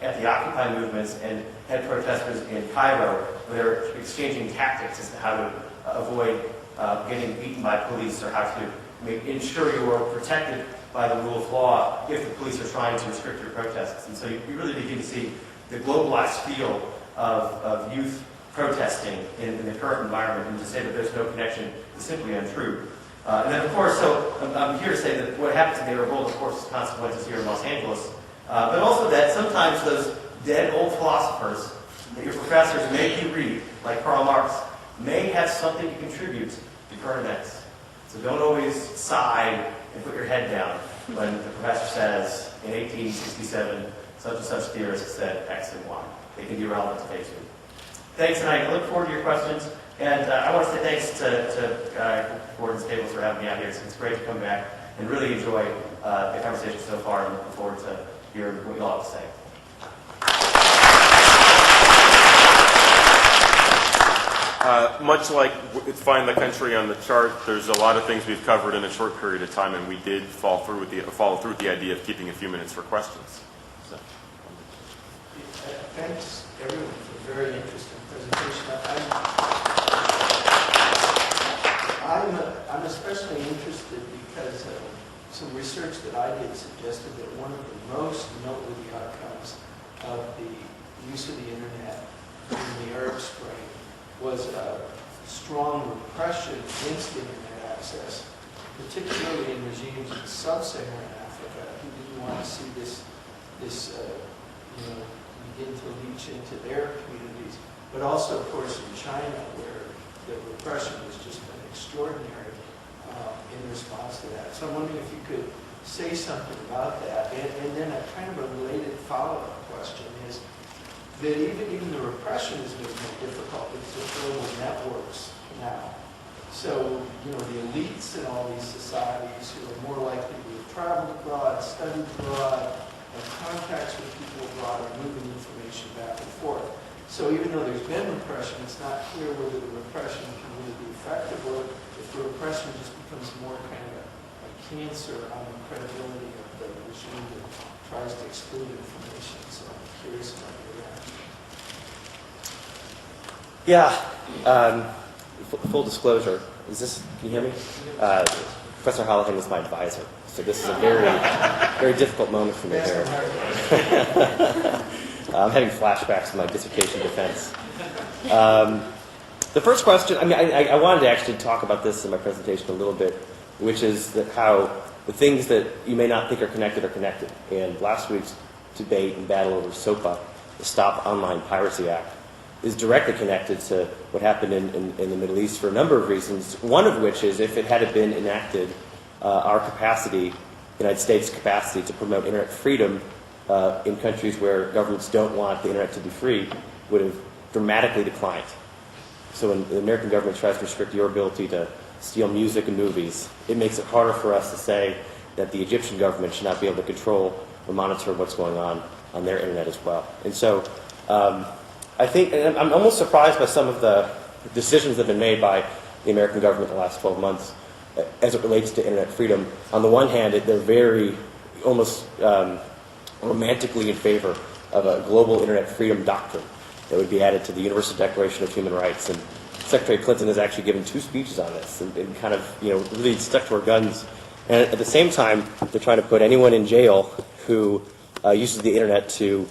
at the Occupy movements and head protesters in Cairo, where they're exchanging tactics as to how to avoid getting beaten by police or how to ensure you are protected by the rule of law if the police are trying to restrict your protests. And so you really begin to see the globalized feel of youth protesting in the current environment, and to say that there's no connection is simply untrue. And then, of course, so I'm here to say that what happens in the Arab world, of course, has consequences here in Los Angeles, but also that sometimes those dead old philosophers that your professors make you read, like Karl Marx, may have something to contribute to current events. So don't always sigh and put your head down when the professor says, in 1867, such and such theorist said X and Y. They can be relevant to today's week. Thanks, and I look forward to your questions. And I want to say thanks to Gordon Stables for having me out here. It's great to come back and really enjoy the conversation so far, and looking forward to hearing what you all have to say. Much like Find the Country on the chart, there's a lot of things we've covered in a short period of time, and we did follow through with the idea of keeping a few minutes for questions. So. Thanks, everyone, for a very interesting presentation. I'm especially interested because some research that I did suggested that one of the most noteworthy outcomes of the use of the internet in the Arab Spring was a strong repression against internet access, particularly in regimes in sub-Saharan Africa who didn't want to see this begin to leach into their communities, but also, of course, in China, where the repression has just been extraordinary in response to that. So I'm wondering if you could say something about that. And then a kind of a related follow-up question is that even the repression is making it difficult because of global networks now. So, you know, the elites in all these societies who are more likely to have traveled abroad, studied abroad, have contacts with people abroad, are moving information back and forth. So even though there's been repression, it's not clear whether the repression can really be effective or if the repression just becomes more kind of a cancer on the credibility of the regime that tries to exclude information. So I'm curious about your reaction. Yeah. Full disclosure, can you hear me? Professor Hollihan is my advisor, so this is a very difficult moment for me here. I'm having flashbacks to my dissertation defense. The first question, I wanted to actually talk about this in my presentation a little bit, which is that how the things that you may not think are connected are connected. And last week's debate and battle over SOPA, the Stop Online Piracy Act, is directly connected to what happened in the Middle East for a number of reasons, one of which is if it had been enacted, our capacity, United States' capacity to promote internet freedom in countries where governments don't want the internet to be free would have dramatically declined. So when the American government tries to restrict your ability to steal music and movies, it makes it harder for us to say that the Egyptian government should not be able to control or monitor what's going on their internet as well. And so I think, and I'm almost surprised by some of the decisions that have been made by the American government in the last 12 months as it relates to internet freedom. On the one hand, they're very almost romantically in favor of a global internet freedom doctrine that would be added to the Universal Declaration of Human Rights. And Secretary Clinton has actually given 2 speeches on this and kind of, really stuck to her guns. And at the same time, they're trying to put anyone in jail who uses the internet to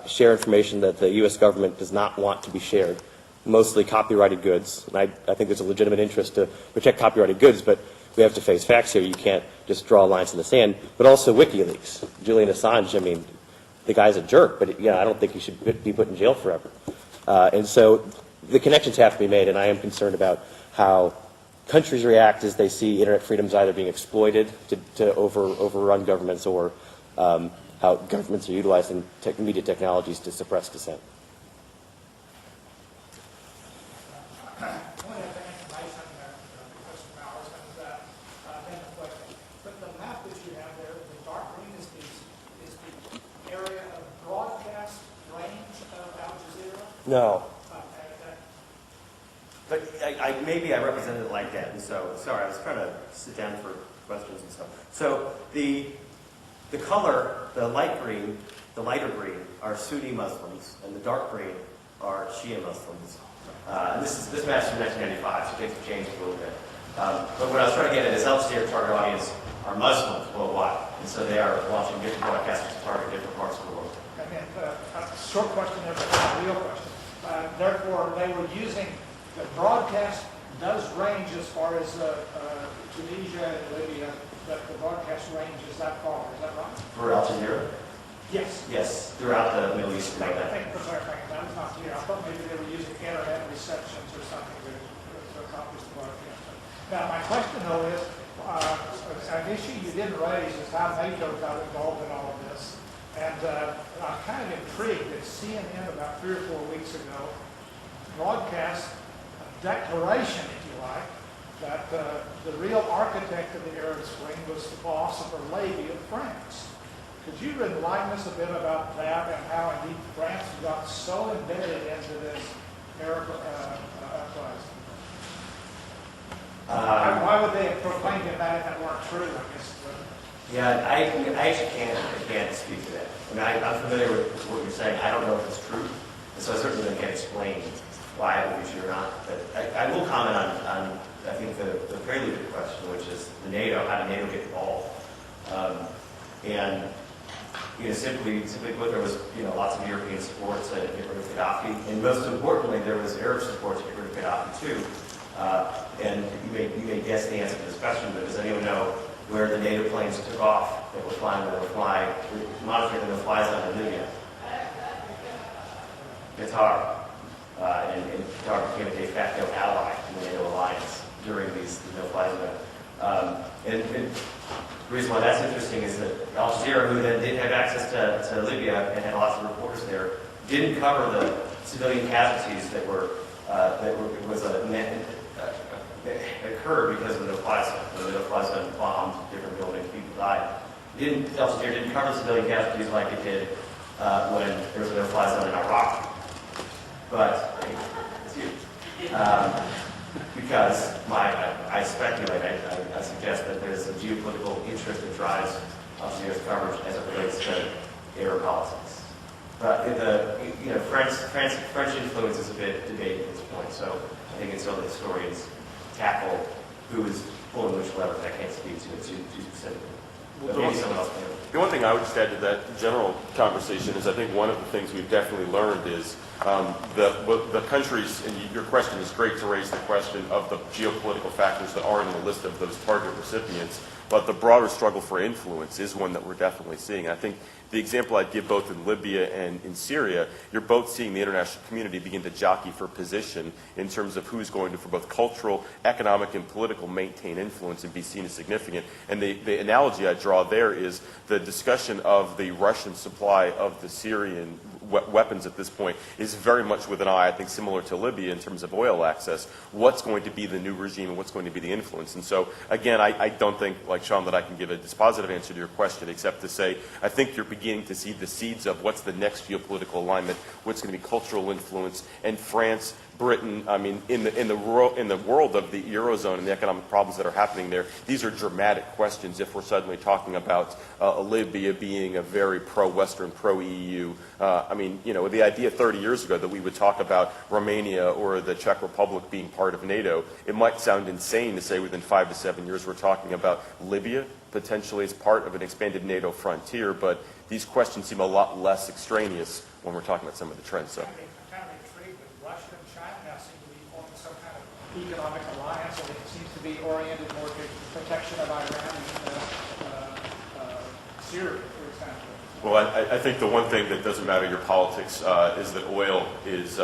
share information that the U.S. government does not want to be shared, mostly copyrighted goods. And I think there's a legitimate interest to protect copyrighted goods, but we have to face facts here. You can't just draw lines in the sand. But also WikiLeaks. Julian Assange, the guy's a jerk, but I don't think he should be put in jail forever. And so the connections have to be made, and I am concerned about how countries react as they see internet freedoms either being exploited to overrun governments or how governments are utilizing media technologies to suppress dissent. One of the information that Professor Powers and question. But the map that you have there, the dark green is the area of broadcast range of Al Jazeera. No. But maybe I represented it like that, and so, sorry, I was trying to sit down for questions and stuff. So the color, the light green, the lighter green are Sunni Muslims, and the dark green are Shia Muslims. This match from 1995, so things have changed a little bit. But what I was trying to get at is Al Jazeera target audience are Muslims worldwide, and so they are watching different broadcasters to target different parts of the world. A short question there, but not a real question. Therefore, they were using the broadcast does range as far as Tunisia and Libya, but the broadcast range is that far. Is that right? For Al Jazeera? Yes. Yes, throughout the Middle East. Thank you for clarifying. That was not clear. I thought maybe they were using internet receptions or something to accomplish the broadcast. Now, my question, though, is an issue you didn't raise is how NATO got involved in all of this. And I'm kind of intrigued that CNN about 3 or 4 weeks ago broadcast a declaration, if you like, that the real architect of the Arab Spring was the boss of the Levy of France. Could you enlighten us a bit about that and how indeed France got so embedded into this Arab uprising? Why would they have proclaimed that if that weren't true? I guess. Yeah, I actually can't speak to that. I'm familiar with what you're saying. I don't know if it's true, and so I certainly can't explain why it would be true or not. But I will comment on I think the prelude to the question, which is how did NATO get involved? And simply put, there was lots of European support to get rid of Gaddafi, and most importantly, there was Arab support to get rid of Gaddafi too. And you may guess the answer to this question, but does anyone know where the NATO planes took off that were monitoring the no-fly zone in Libya? Qatar. And Qatar became a de facto ally in the NATO alliance during these no-fly zone. And the reason why that's interesting is that Al Jazeera, who then did have access to Libya and had lots of reporters there, didn't cover the civilian casualties that was a occurred because of the no-fly zone. The no-fly zone bombed different buildings, people died. Al Jazeera didn't cover civilian casualties like it did when there was a no-fly zone in Iraq. But it's huge. Because I speculate, I suggest that there's a geopolitical interest that drives Al Jazeera's coverage as it relates to air politics. But French influence is a bit debated at this point, so I think until the historians tackle who is pulling which levers, I can't speak to it too specifically. But maybe someone else can. The one thing I would just add to that general conversation is I think one of the things we've definitely learned is the countries, and your question is great to raise the question of the geopolitical factors that are in the list of those target recipients, but the broader struggle for influence is one that we're definitely seeing. I think the example I'd give both in Libya and in Syria, you're both seeing the international community begin to jockey for position in terms of who's going to, for both cultural, economic, and political, maintain influence and be seen as significant. And the analogy I draw there is the discussion of the Russian supply of the Syrian weapons at this point is very much with an eye, I think, similar to Libya in terms of oil access. What's going to be the new regime and what's going to be the influence? And so, again, I don't think, like Shawn, that I can give a dispositive answer to your question, except to say I think you're beginning to see the seeds of what's the next geopolitical alignment, what's going to be cultural influence, and France, Britain, I mean, in the world of the Eurozone and the economic problems that are happening there, these are dramatic questions if we're suddenly talking about Libya being a very pro-Western, pro-EU. I mean, you know, the idea 30 years ago that we would talk about Romania or the Czech Republic being part of NATO, it might sound insane to say within 5 to 7 years we're talking about Libya potentially as part of an expanded NATO frontier, but these questions seem a lot less extraneous when we're talking about some of the trends. So. I'm kind of intrigued with Russia and China now seem to be forming some kind of economic alliance, and it seems to be oriented more to protection of Iran and Syria, for example. Well, I think the one thing that doesn't matter your politics is that oil is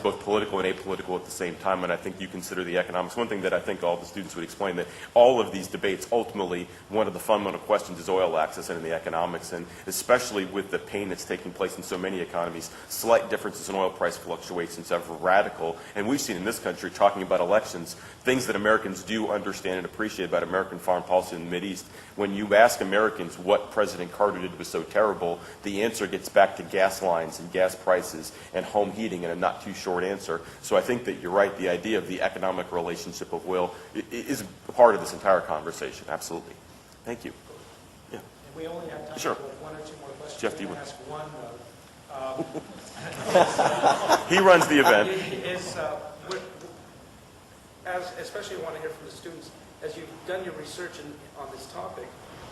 both political and apolitical at the same time, and I think you consider the economics. One thing that I think all the students would explain that all of these debates, ultimately, one of the fundamental questions is oil access and the economics, and especially with the pain that's taking place in so many economies, slight differences in oil price fluctuations are radical, and we've seen in this country, talking about elections, things that Americans do understand and appreciate about American foreign policy in the Mideast. When you ask Americans what President Carter did was so terrible, the answer gets back to gas lines and gas prices and home heating in a not too short answer. So I think that you're right. The idea of the economic relationship of oil is part of this entire conversation. Absolutely. Thank you. Yeah. And we only have time Sure. for one or two more questions. Jeff, I'm do you gonna want- ask one. He runs the event. Especially I want to hear from the students, as you've done your research on this topic,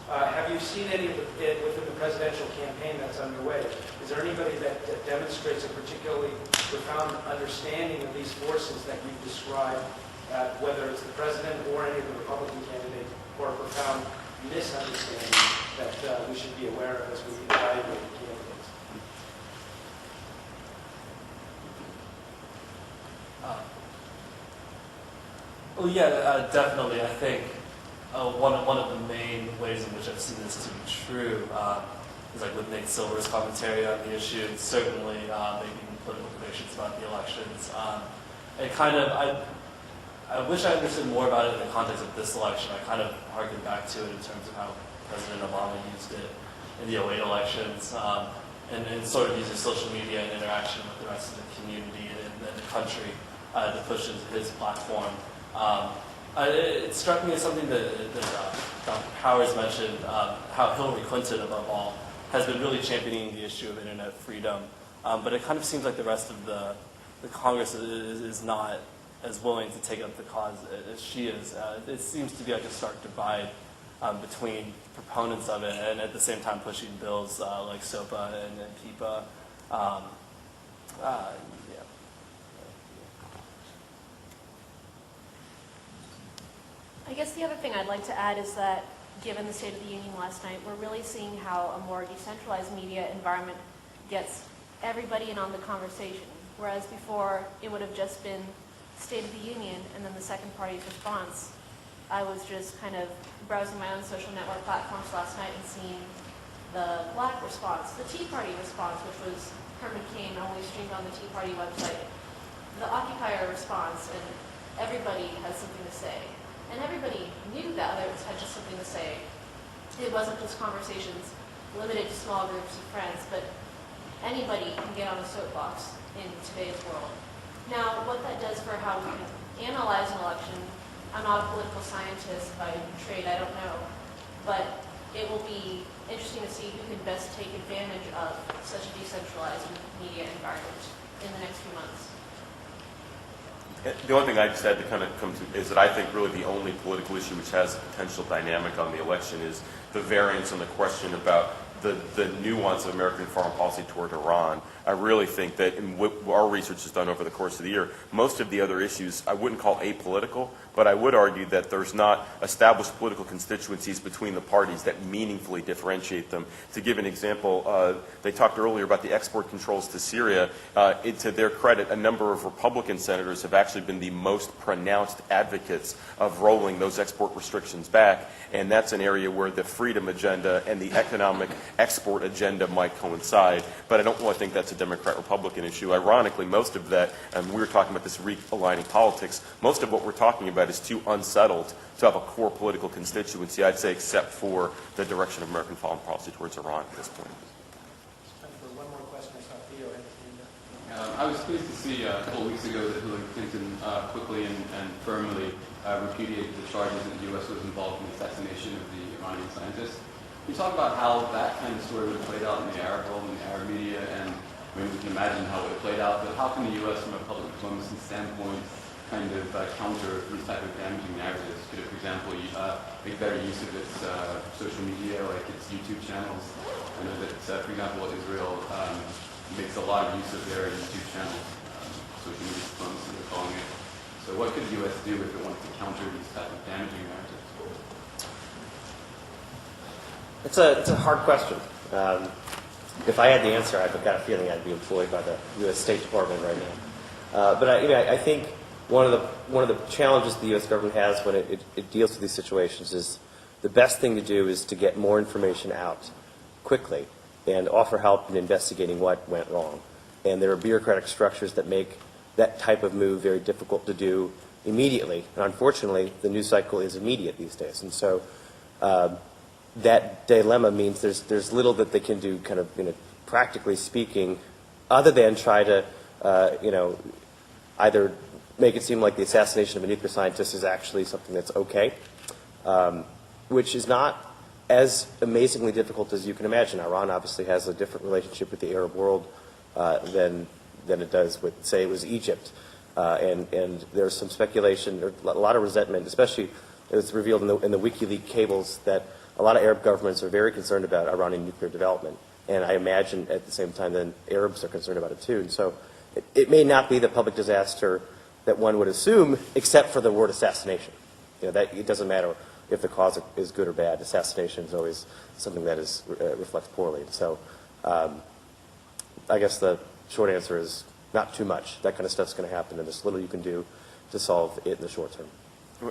have you seen any within the presidential campaign that's underway? Is there anybody that demonstrates a particularly profound understanding of these forces that you've described, whether it's the president or any of the Republican candidates, or a profound misunderstanding that we should be aware of as we evaluate the candidates? Well, yeah, definitely. I think one of the main ways in which I've seen this to be true is like with Nate Silver's commentary on the issue, and certainly making political predictions about the elections. It kind of, I wish I understood more about it in the context of this election. I kind of harken back to it in terms of how President Obama used it in the 2008 elections, and sort of uses social media and interaction with the rest of the community and the country to push his platform. It struck me as something that Dr. Powers mentioned, how Hillary Clinton, above all, has been really championing the issue of internet freedom. But it kind of seems like the rest of the Congress is not as willing to take up the cause as she is. It seems to be like a stark divide between proponents of it and at the same time pushing bills like SOPA and PIPA. Yeah. I guess the other thing I'd like to add is that, given the State of the Union last night, we're really seeing how a more decentralized media environment gets everybody in on the conversation, whereas before it would have just been State of the Union and then the second party's response. I was just kind of browsing my own social network platforms last night and seeing the Black response, the Tea Party response, which was Herman Cain only streamed on the Tea Party website, the Occupier response, and everybody has something to say. And everybody knew that others had just something to say. It wasn't just conversations limited to small groups of friends, but anybody can get on a soapbox in today's world. Now, what that does for how we can analyze an election, I'm not a political scientist by trade, I don't know, but it will be interesting to see who can best take advantage of such a decentralized media environment in the next few months. The only thing I just had to kind of come to is that I think really the only political issue which has a potential dynamic on the election is the variance on the question about the nuance of American foreign policy toward Iran. I really think that in what our research has done over the course of the year, most of the other issues I wouldn't call apolitical, but I would argue that there's not established political constituencies between the parties that meaningfully differentiate them. To give an example, they talked earlier about the export controls to Syria. To their credit, a number of Republican senators have actually been the most pronounced advocates of rolling those export restrictions back, and that's an area where the freedom agenda and the economic export agenda might coincide, but I don't really think that's a Democrat-Republican issue. Ironically, most of that, and we were talking about this realigning politics, most of what we're talking about is too unsettled to have a core political constituency, I'd say, except for the direction of American foreign policy towards Iran at this point. Time for one more question. I saw Theo had his hand up. I was pleased to see a couple of weeks ago that Hillary Clinton quickly and firmly repudiated the charges that the U.S. was involved in the assassination of the Iranian scientist. Can you talk about how that kind of story would have played out in the Arab world, in the Arab media, and I mean, we can imagine how it would have played out, but how can the U.S. from a public diplomacy standpoint kind of counter these type of damaging narratives? Could it, for example, make better use of its social media, like its YouTube channels? I know that, for example, Israel makes a lot of use of their YouTube channels, social media diplomacy, they're calling it. So what could the U.S. do if it wanted to counter these type of damaging narratives? It's a hard question. If I had the answer, I've got a feeling I'd be employed by the U.S. State Department right now. But I think one of the challenges the U.S. government has when it deals with these situations is the best thing to do is to get more information out quickly and offer help in investigating what went wrong. And there are bureaucratic structures that make that type of move very difficult to do immediately. And unfortunately, the news cycle is immediate these days. And so that dilemma means there's little that they can do, kind of, practically speaking, other than try to, either make it seem like the assassination of a nuclear scientist is actually something that's okay, which is not as amazingly difficult as you can imagine. Iran obviously has a different relationship with the Arab world than it does with, say, it was Egypt, and there's some speculation, or a lot of resentment, especially it was revealed in the WikiLeaks cables that a lot of Arab governments are very concerned about Iranian nuclear development. And I imagine at the same time then Arabs are concerned about it too. And so it may not be the public disaster that one would assume, except for the word assassination. That it doesn't matter if the cause is good or bad. Assassination is always something that reflects poorly. And so I guess the short answer is not too much. That kind of stuff's going to happen, and there's little you can do to solve it in the short term.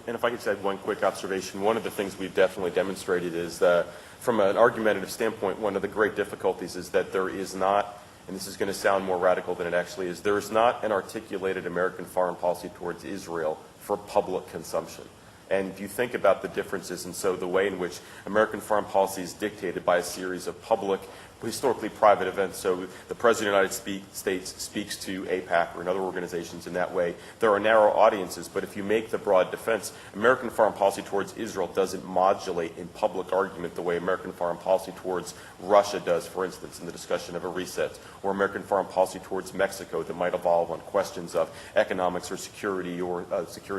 And if I could just add one quick observation, one of the things we've definitely demonstrated is that from an argumentative standpoint, one of the great difficulties is that there is not, and this is going to sound more radical than it actually is, there is not an articulated American foreign policy towards Israel for public consumption. And if you think about the differences, and so the way in which American foreign policy is dictated by a series of public, historically private events, so the President of the United States speaks to AIPAC or in other organizations in that way. There are narrow audiences, but if you make the broad defense, American foreign policy towards Israel doesn't modulate in public argument the way American foreign policy towards Russia does, for instance, in the discussion of a reset, or American foreign policy towards Mexico that might evolve on questions of economics or security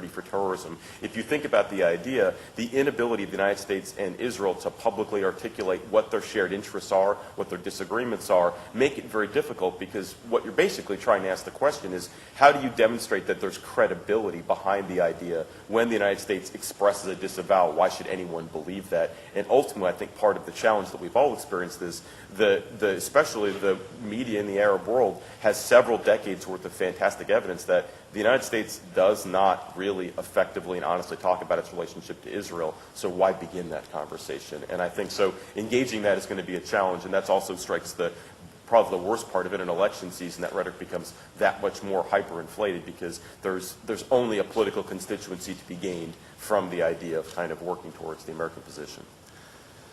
for terrorism. If you think about the idea, the inability of the United States and Israel to publicly articulate what their shared interests are, what their disagreements are, make it very difficult, because what you're basically trying to ask the question is, how do you demonstrate that there's credibility behind the idea when the United States expresses a disavowal? Why should anyone believe that? And ultimately, I think part of the challenge that we've all experienced is especially the media in the Arab world has several decades worth of fantastic evidence that the United States does not really effectively and honestly talk about its relationship to Israel, so why begin that conversation? And I think so engaging that is going to be a challenge, and that also strikes the probably the worst part of it. In election season, that rhetoric becomes that much more hyperinflated because there's only a political constituency to be gained from the idea of kind of working towards the American position.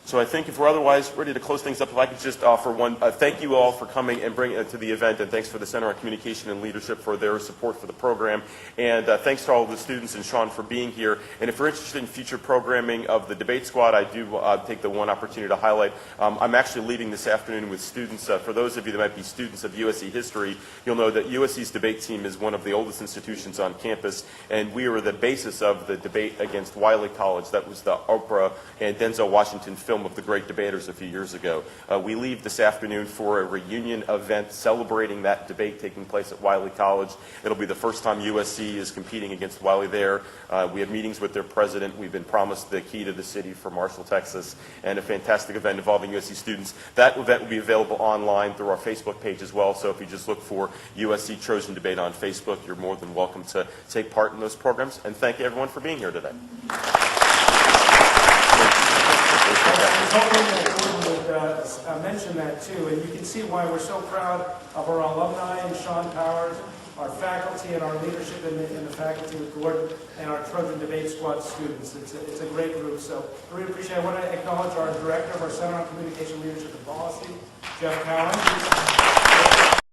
So I think if we're otherwise ready to close things up, if I could just offer one, thank you all for coming and bringing it to the event, and thanks for the Center on Communication and Leadership for their support for the program, and thanks to all of the students and Shawn for being here. And if you're interested in future programming of the Debate Squad, I do take the one opportunity to highlight, I'm actually leading this afternoon with students. For those of you that might be students of USC history, you'll know that USC's debate team is one of the oldest institutions on campus, and we were the basis of the debate against Wiley College. That was the Oprah and Denzel Washington film of the great debaters a few years ago. We leave this afternoon for a reunion event celebrating that debate taking place at Wiley College. It'll be the first time USC is competing against Wiley there. We have meetings with their president. We've been promised the key to the city for Marshall, Texas, and a fantastic event involving USC students. That event will be available online through our Facebook page as well, so if you just look for USC Trojan Debate on Facebook, you're more than welcome to take part in those programs. And thank you everyone for being here today. I was hoping that Gordon would mention that too, and you can see why we're so proud of our alumni and Shawn Powers, our faculty and our leadership in the faculty with Gordon, and our Trojan Debate Squad students. It's a great group, so I really appreciate it. I want to acknowledge our director of our Center on Communication, Leadership, and Policy, Jeff Cowan.